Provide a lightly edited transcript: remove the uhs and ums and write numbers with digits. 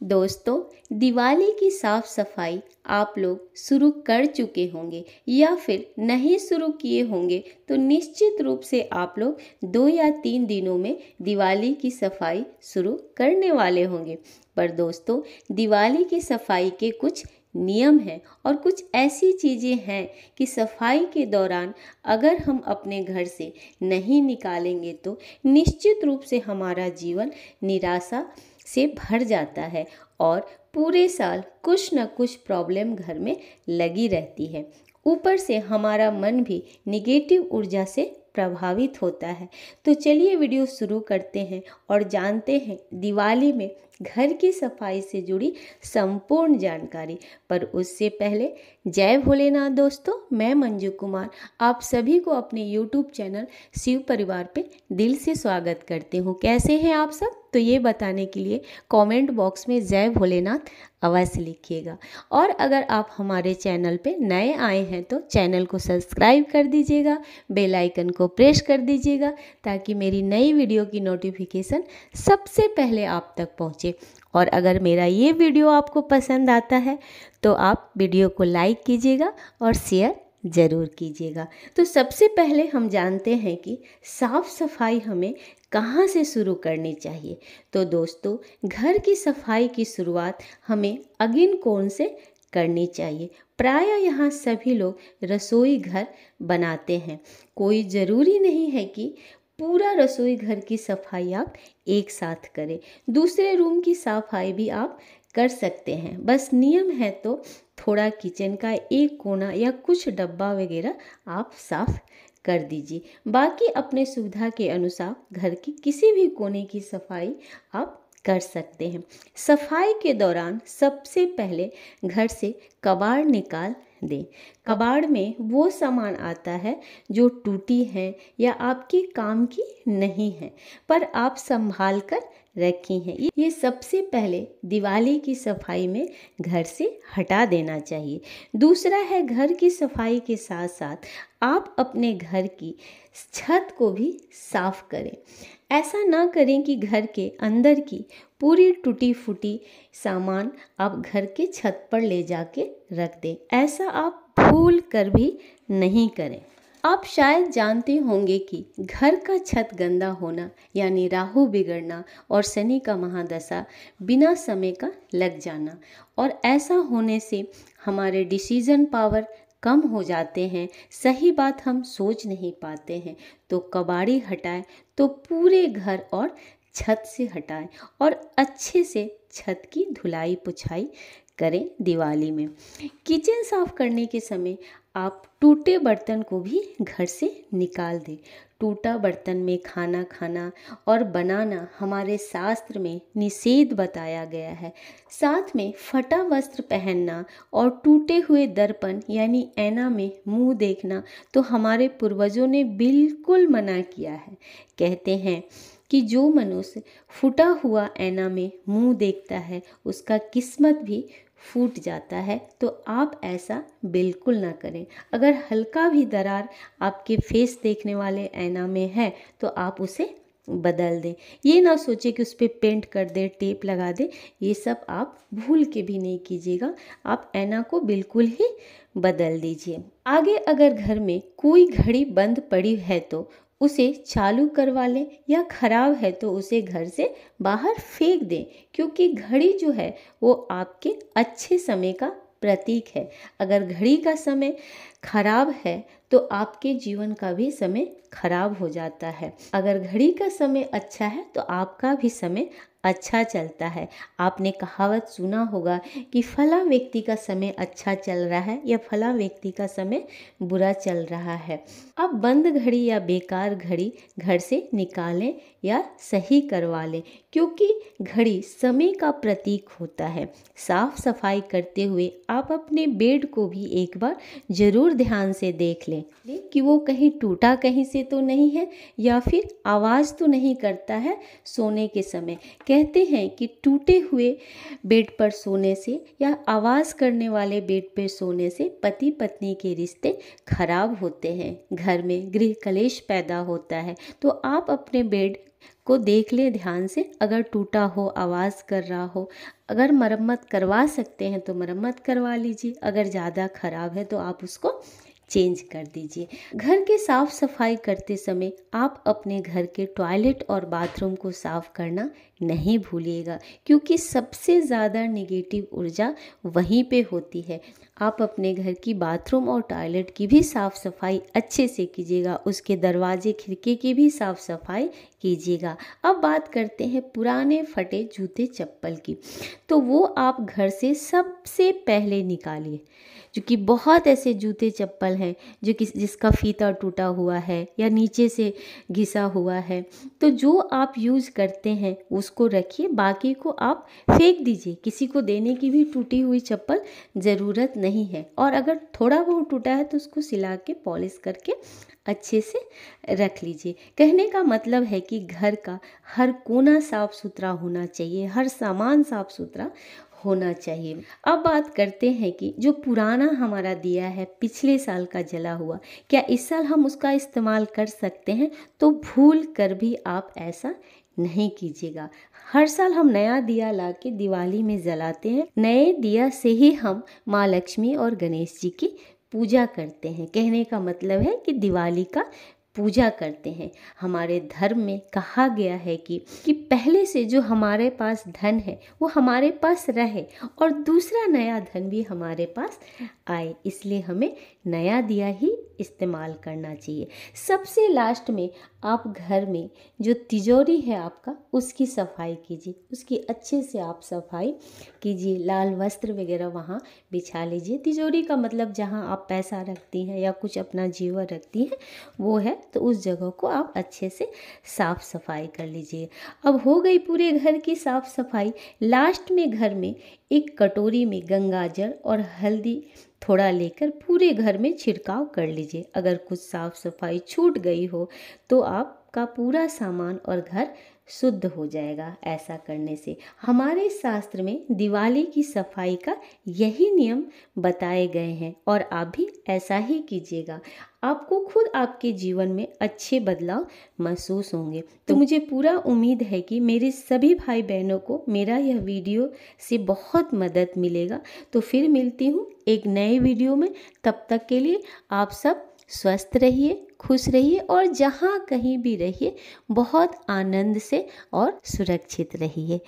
दोस्तों, दिवाली की साफ सफाई आप लोग शुरू कर चुके होंगे या फिर नहीं शुरू किए होंगे तो निश्चित रूप से आप लोग 2 या 3 दिनों में दिवाली की सफाई शुरू करने वाले होंगे। पर दोस्तों, दिवाली की सफाई के कुछ नियम हैं और कुछ ऐसी चीज़ें हैं कि सफाई के दौरान अगर हम अपने घर से नहीं निकालेंगे तो निश्चित रूप से हमारा जीवन निराशा से भर जाता है और पूरे साल कुछ न कुछ प्रॉब्लम घर में लगी रहती है। ऊपर से हमारा मन भी निगेटिव ऊर्जा से प्रभावित होता है। तो चलिए वीडियो शुरू करते हैं और जानते हैं दिवाली में घर की सफाई से जुड़ी संपूर्ण जानकारी। पर उससे पहले जय भोलेनाथ दोस्तों, मैं मंजू कुमार आप सभी को अपने YouTube चैनल शिव परिवार पे दिल से स्वागत करती हूँ। कैसे हैं आप सब? तो ये बताने के लिए कमेंट बॉक्स में जय भोलेनाथ अवश्य लिखिएगा। और अगर आप हमारे चैनल पे नए आए हैं तो चैनल को सब्सक्राइब कर दीजिएगा, बेल आइकन को प्रेस कर दीजिएगा ताकि मेरी नई वीडियो की नोटिफिकेशन सबसे पहले आप तक पहुंचे। और अगर मेरा ये वीडियो आपको पसंद आता है तो आप वीडियो को लाइक कीजिएगा और शेयर ज़रूर कीजिएगा। तो सबसे पहले हम जानते हैं कि साफ़ सफाई हमें कहाँ से शुरू करनी चाहिए। तो दोस्तों, घर की सफाई की शुरुआत हमें अगिन कोण से करनी चाहिए। प्रायः यहाँ सभी लोग रसोई घर बनाते हैं। कोई ज़रूरी नहीं है कि पूरा रसोई घर की सफाई आप एक साथ करें। दूसरे रूम की सफाई भी आप कर सकते हैं। बस नियम है तो थोड़ा किचन का एक कोना या कुछ डब्बा वगैरह आप साफ कर दीजिए। बाकी अपने सुविधा के अनुसार घर की किसी भी कोने की सफाई आप कर सकते हैं। सफाई के दौरान सबसे पहले घर से कबाड़ निकाल दें। कबाड़ में वो सामान आता है जो टूटी है या आपके काम की नहीं है पर आप संभाल कर रखी हैं। ये सबसे पहले दिवाली की सफाई में घर से हटा देना चाहिए। दूसरा है, घर की सफाई के साथ साथ आप अपने घर की छत को भी साफ करें। ऐसा ना करें कि घर के अंदर की पूरी टूटी फूटी सामान आप घर के छत पर ले जाके रख दें। ऐसा आप भूल कर भी नहीं करें। आप शायद जानते होंगे कि घर का छत गंदा होना यानी राहु बिगड़ना और शनि का महादशा बिना समय का लग जाना, और ऐसा होने से हमारे डिसीजन पावर कम हो जाते हैं, सही बात हम सोच नहीं पाते हैं। तो कबाड़ी हटाएं तो पूरे घर और छत से हटाएं और अच्छे से छत की धुलाई पुछाई करें। दिवाली में किचन साफ करने के समय आप टूटे बर्तन को भी घर से निकाल दें। टूटा बर्तन में खाना खाना और बनाना हमारे शास्त्र में निषेध बताया गया है। साथ में फटा वस्त्र पहनना और टूटे हुए दर्पण यानी ऐना में मुंह देखना तो हमारे पूर्वजों ने बिल्कुल मना किया है। कहते हैं कि जो मनुष्य फूटा हुआ ऐना में मुंह देखता है उसका किस्मत भी फूट जाता है। तो आप ऐसा बिल्कुल ना करें। अगर हल्का भी दरार आपके फेस देखने वाले ऐना में है तो आप उसे बदल दें। ये ना सोचे कि उस पर पेंट कर दे, टेप लगा दे। ये सब आप भूल के भी नहीं कीजिएगा। आप ऐना को बिल्कुल ही बदल दीजिए। आगे अगर घर में कोई घड़ी बंद पड़ी है तो उसे चालू करवा लें, या ख़राब है तो उसे घर से बाहर फेंक दें, क्योंकि घड़ी जो है वो आपके अच्छे समय का प्रतीक है। अगर घड़ी का समय खराब है तो आपके जीवन का भी समय खराब हो जाता है। अगर घड़ी का समय अच्छा है तो आपका भी समय अच्छा चलता है। आपने कहावत सुना होगा कि फला व्यक्ति का समय अच्छा चल रहा है या फला व्यक्ति का समय बुरा चल रहा है। अब बंद घड़ी या बेकार घड़ी घर से निकालें या सही करवा लें, क्योंकि घड़ी समय का प्रतीक होता है। साफ सफाई करते हुए आप अपने बेड को भी एक बार ज़रूर ध्यान से देख लें कि वो कहीं टूटा कहीं से तो नहीं है या फिर आवाज़ तो नहीं करता है सोने के समय। कहते हैं कि टूटे हुए बेड पर सोने से या आवाज़ करने वाले बेड पर सोने से पति पत्नी के रिश्ते खराब होते हैं, घर में गृह कलेश पैदा होता है। तो आप अपने बेड को देख लें ध्यान से, अगर टूटा हो, आवाज़ कर रहा हो, अगर मरम्मत करवा सकते हैं तो मरम्मत करवा लीजिए, अगर ज़्यादा ख़राब है तो आप उसको चेंज कर दीजिए। घर के साफ सफाई करते समय आप अपने घर के टॉयलेट और बाथरूम को साफ करना नहीं भूलिएगा, क्योंकि सबसे ज़्यादा नेगेटिव ऊर्जा वहीं पे होती है। आप अपने घर की बाथरूम और टॉयलेट की भी साफ़ सफाई अच्छे से कीजिएगा, उसके दरवाजे खिड़की की भी साफ़ सफाई कीजिएगा। अब बात करते हैं पुराने फटे जूते चप्पल की, तो वो आप घर से सबसे पहले निकालिए। क्योंकि बहुत ऐसे जूते चप्पल हैं जो जिसका फीता टूटा हुआ है या नीचे से घिसा हुआ है, तो जो आप यूज़ करते हैं उसको रखिए, बाकी को आप फेंक दीजिए। किसी को देने की भी टूटी हुई चप्पल ज़रूरत नहीं है, और अगर थोड़ा बहुत टूटा है तो उसको सिला के पॉलिश करके अच्छे से रख लीजिए। कहने का मतलब है कि घर का हर कोना साफ सुथरा होना चाहिए, हर सामान साफ सुथरा होना चाहिए। अब बात करते हैं कि जो पुराना हमारा दिया है पिछले साल का जला हुआ, क्या इस साल हम उसका इस्तेमाल कर सकते हैं? तो भूल कर भी आप ऐसा नहीं कीजिएगा। हर साल हम नया दिया लाके दिवाली में जलाते हैं। नए दिया से ही हम माँ लक्ष्मी और गणेश जी की पूजा करते हैं। कहने का मतलब है कि दिवाली का पूजा करते हैं। हमारे धर्म में कहा गया है कि पहले से जो हमारे पास धन है वो हमारे पास रहे और दूसरा नया धन भी हमारे पास आए, इसलिए हमें नया दिया ही इस्तेमाल करना चाहिए। सबसे लास्ट में आप घर में जो तिजोरी है आपका, उसकी सफाई कीजिए, उसकी अच्छे से आप सफाई कीजिए। लाल वस्त्र वगैरह वहाँ बिछा लीजिए। तिजोरी का मतलब जहाँ आप पैसा रखती हैं या कुछ अपना जेवर रखती हैं वो है, तो उस जगह को आप अच्छे से साफ सफाई कर लीजिए। अब हो गई पूरे घर की साफ सफाई। लास्ट में घर में एक कटोरी में गंगा जल और हल्दी थोड़ा लेकर पूरे घर में छिड़काव कर लीजिए। अगर कुछ साफ सफाई छूट गई हो तो आपका पूरा सामान और घर शुद्ध हो जाएगा। ऐसा करने से हमारे शास्त्र में दिवाली की सफाई का यही नियम बताए गए हैं और आप भी ऐसा ही कीजिएगा। आपको खुद आपके जीवन में अच्छे बदलाव महसूस होंगे। तो मुझे पूरा उम्मीद है कि मेरे सभी भाई बहनों को मेरा यह वीडियो से बहुत मदद मिलेगा। तो फिर मिलती हूँ एक नए वीडियो में। तब तक के लिए आप सब स्वस्थ रहिए, खुश रहिए और जहाँ कहीं भी रहिए बहुत आनंद से और सुरक्षित रहिए।